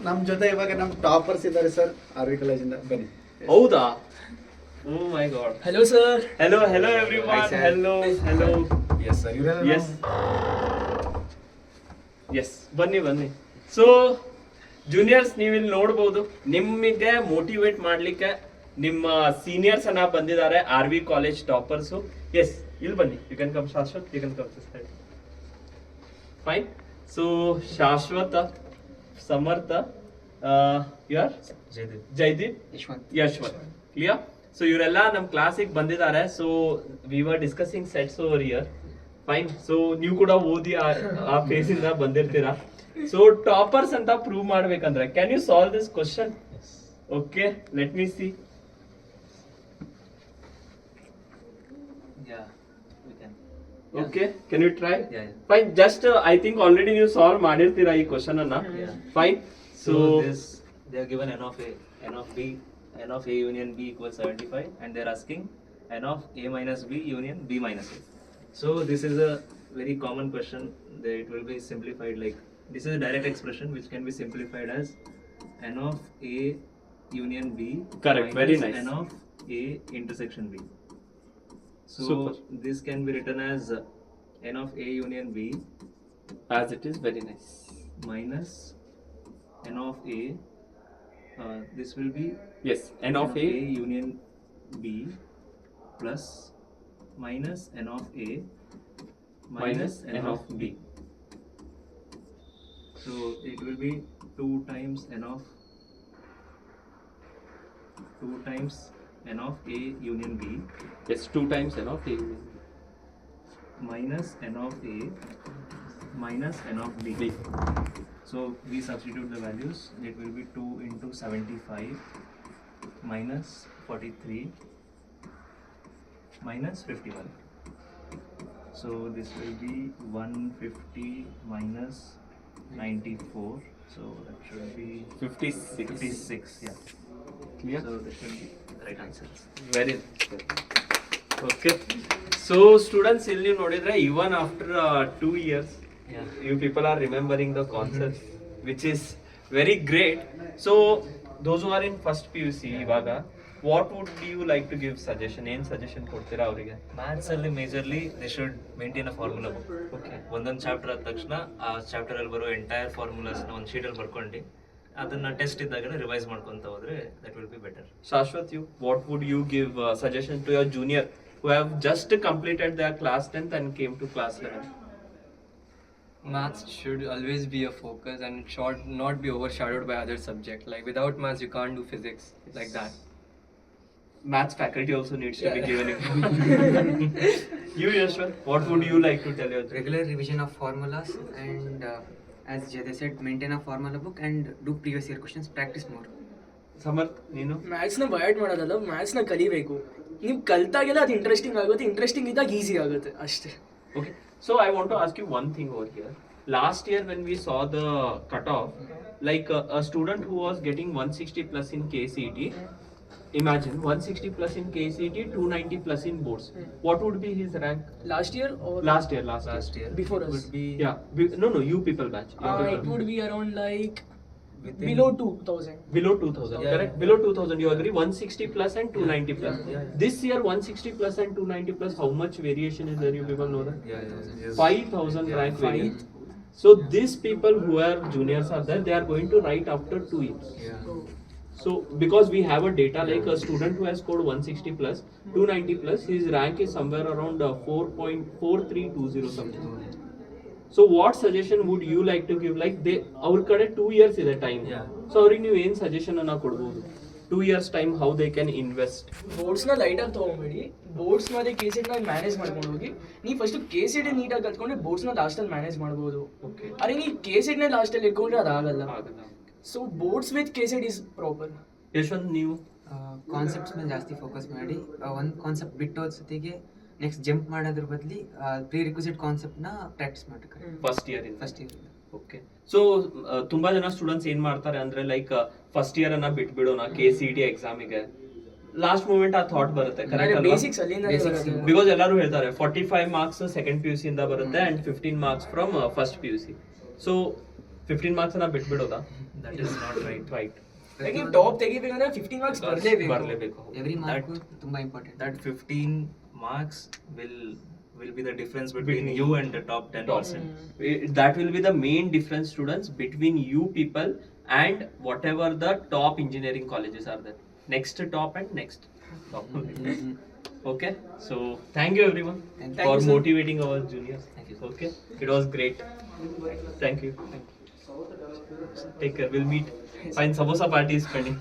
ನಮ್ಮ ಜೊತೆ ಇವಾಗ ನಮ್ಮ ಟಾಪರ್ಸ್ ಇದ್ದಾರೆ ಸರ್ ಆರ್ವಿ ಕಾಲೇಜಿಂದ ಬನ್ನಿ. ಹೌದಾ? Oh my god. Hello sir. Hello everyone. Hi, sir. Hello. Yes sir ಇವರೆಲ್ಲ ಎಸ್ ಬನ್ನಿ. ಸೊ ಜೂನಿಯರ್ಸ್ ನೀವಿಲ್ಲಿ ನೋಡ್ಬೋದು, ನಿಮಗೆ ಮೋಟಿವೇಟ್ ಮಾಡ್ಲಿಕ್ಕೆ ನಿಮ್ಮ ಸೀನಿಯರ್ಸ್ ಅನ್ನ ಬಂದಿದ್ದಾರೆ, R V college toppers. Yes ಇಲ್ಲಿ ಬನ್ನಿ. You can come Shashwat, you can come this side. Fine. So Shashwat, Samarth, ಯಾರ್ ಜೈದೀಪ್, ಯಶ್ವಂತ್. ಕ್ಲಿಯರ್? ಸೊ ಇವರೆಲ್ಲ ನಮ್ಮ ಕ್ಲಾಸಿಗೆ ಬಂದಿದ್ದಾರೆ. So we were discussing sets over year. Fine. So ನೀವು ಕೂಡ ಓದಿ ಆ ಫೇಸ್ ಇಂದ ಬಂದಿರ್ತೀರಾ. ಸೊ ಟಾಪರ್ಸ್ ಅಂತ ಪ್ರೂವ್ ಮಾಡ್ಬೇಕಂದ್ರೆ can you solve this question? Okay, let me see. Okay, can you try? Fine. Just I think already ನೀವು solve ಮಾಡಿರ್ತೀರಾ ಈ ಕ್ವಶನ್ ಅನ್ನ. Fine. So they are given n of a union b equals 75, and they are asking n of a minus b union b minus a. So this is a very common question. It will be simplified like this is a direct expression which can be simplified as n of a union b. Correct, minus very nice. n of a intersection b. So Super. this can be written as n of a union b as it is, very nice. minus n of a. This will be Yes, n of a. union b plus minus n of a minus n of b. So it will be 2 times n of a union b Yes, 2 times n of a. minus n of a minus n of b. So we substitute the values. It will be 2 into 75 minus 43 minus 51. So this will be 150 minus 94. So that should be 56. 56. Yeah. Clear? So this should be the right answer. Very nice. Okay. So students, ಇಲ್ಲಿ ನೀವು ನೋಡಿದ್ರೆ even after 2 years Yeah. you people are remembering the concepts, which is very great. So those who are in first PUC ಇವಾಗ what would you like to give suggestion? ಏನ್ suggestion ಕೊಡ್ತೀರಾ ಅವರಿಗೆ? Maths ಅಲ್ಲಿ majorly they should maintain a formula book. Okay. ಒಂದೊಂದು chapter ಆದ ತಕ್ಷಣ ಆ chapter ಅಲ್ಲಿ ಬರೋ ಎಂಟೈರ್ ಫಾರ್ಮುಲಾಸ್ನ ಒಂದು ಶೀಟಲ್ಲಿ ಬರ್ಕೊಂಡು ಅದನ್ನ ಟೆಸ್ಟ್ ಇದ್ದಾಗ ರಿವೈಸ್ ಮಾಡ್ಕೊಂತ ಹೋದ್ರೆ that will be better. Shashwat, you, what would you give suggestion to your junior who have just completed their class 10th and came to class 11? Maths should always be a focus and it should not be overshadowed by other subjects. Like without maths you can't do physics like that. Maths faculty also needs to be given important. You, Yashwant, what would you like to tell your Regular revision of formulas and as Jade said, maintain a formula book and do previous year questions, practice more. Samarth, ನೀನು? ಮ್ಯಾಥ್ಸ್ನ ಬಯಾಟ್ ಮಾಡೋದಲ್ಲ, ಮ್ಯಾಥ್ಸ್ನ ಕಲಿಬೇಕು. ನೀವು ಕಲ್ತಾಗೆಲ್ಲ ಅದು interesting ಆಗುತ್ತೆ, interesting ಇದ್ದಾಗ easy ಆಗುತ್ತೆ ಅಷ್ಟೇ. Okay. So I want to ask you one thing over here. Last year when we saw the cutoff, like a student who was getting 160 plus in KCET, imagine 160 plus in KCET, 290 plus in boards. What would be his rank? Last year Last year. Before us. would be Yeah. No, you people batch. it would be around like within below 2000. Below 2000, Yeah. correct? Below 2000, you agree? 160 plus and 290 plus. Yeah. This year 160 plus and 290 plus, how much variation is there? You people know that? yeah. 5,000 Yeah, rank 5. variance. So these people who are juniors are there, they are going to write after 2 years. Yeah. So because we have a data like a student who has scored 160 plus, 290 plus, his rank is somewhere around 4.4320 something. So what suggestion would you like to give? Like they, our kade 2 years is the time. Yeah. So ಅವ್ರಿಗೆ ನೀವು ಏನು suggestion ಅನ್ನ ಕೊಡ್ಬೋದು? 2 years time how they can invest? ಬೋರ್ಡ್ಸ್ನ ಲೈಟಾಗಿ ತೊಗೊಂಬೇಡಿ, boards ಮತ್ತೆ KCET manage ಮಾಡ್ಕೊಂಡು ಹೋಗಿ. ನೀವು ಫಸ್ಟ್ KCET ನೀಟಾಗಿ ಕಲ್ತ್ಕೊಂಡ್ರೆ ಬೋರ್ಡ್ಸ್ನ ಲಾಸ್ಟಲ್ಲಿ ಮ್ಯಾನೇಜ್ ಮಾಡ್ಬೋದು. Okay. ಅರೆ ನೀವು KCET ಲಾಸ್ಟಲ್ಲಿ ಇಟ್ಕೊಂಡ್ರೆ ಅದಾಗಲ್ಲ. So boards with KCET is proper. Yashwant, ನೀವು? ಕಾನ್ಸೆಪ್ಟ್ಸ್ ಮೇಲೆ ಜಾಸ್ತಿ ಫೋಕಸ್ ಮಾಡಿ ಒಂದು ಕಾನ್ಸೆಪ್ಟ್ ಬಿಟ್ಟು ಜೊತೆಗೆ ನೆಕ್ಸ್ಟ್ ಜಂಪ್ ಮಾಡೋದ್ರ ಬದಲಿ ಪ್ರೀ ರಿಕ್ವಿಸಿಟ್ ಕಾನ್ಸೆಪ್ಟ್ನ ಪ್ರಾಕ್ಟೀಸ್ ಮಾಡಬೇಕು first year first year. Okay. So ತುಂಬಾ ಜನ ಸ್ಟೂಡೆಂಟ್ಸ್ ಏನ್ ಮಾಡ್ತಾರೆ ಅಂದ್ರೆ ಲೈಕ್ ಫಸ್ಟ್ ಇಯರ್ ಅನ್ನ ಬಿಟ್ಬಿಡೋಣ KCET ಎಕ್ಸಾಮಿಗೆ, ಲಾಸ್ಟ್ ಮೂಮೆಂಟ್ ಆ ಥಾಟ್ ಬರುತ್ತೆ, ಕರೆಕ್ಟ್ ಅಲ್ವಾ? ಬೇಸಿಕ್ಸ್ ಅಲ್ಲಿಂದ ಬರುತ್ತೆ. ಬಿಕಾಸ್ ಎಲ್ಲರೂ ಹೇಳ್ತಾರೆ 45 ಮಾರ್ಕ್ಸ್ ಸೆಕೆಂಡ್ PUC ಇಂದ ಬರುತ್ತೆ and 15 marks from first PUC. So 15 marks ನಾ ಬಿಟ್ಬಿಡೋದಾ? That is not right. Right, like ನೀವು ಟಾಪ್ ತೆಗಿಬೇಕಂದ್ರೆ 15 ಮಾರ್ಕ್ಸ್ ಬರಲೇಬೇಕು. ಬರಲೇಬೇಕು. ಎವ್ರಿ ಮಾರ್ಕ್ ತುಂಬಾ important. That 15 marks will be the difference between you and the top 10%. That will be the main difference, students, between you people and whatever the top engineering colleges are there. Next top and next top. Okay, so thank you everyone Thank for you, sir. motivating our juniors. Thank you. Okay, it was great. Thank you. Take care. We'll meet. Fine, samosa party is pending.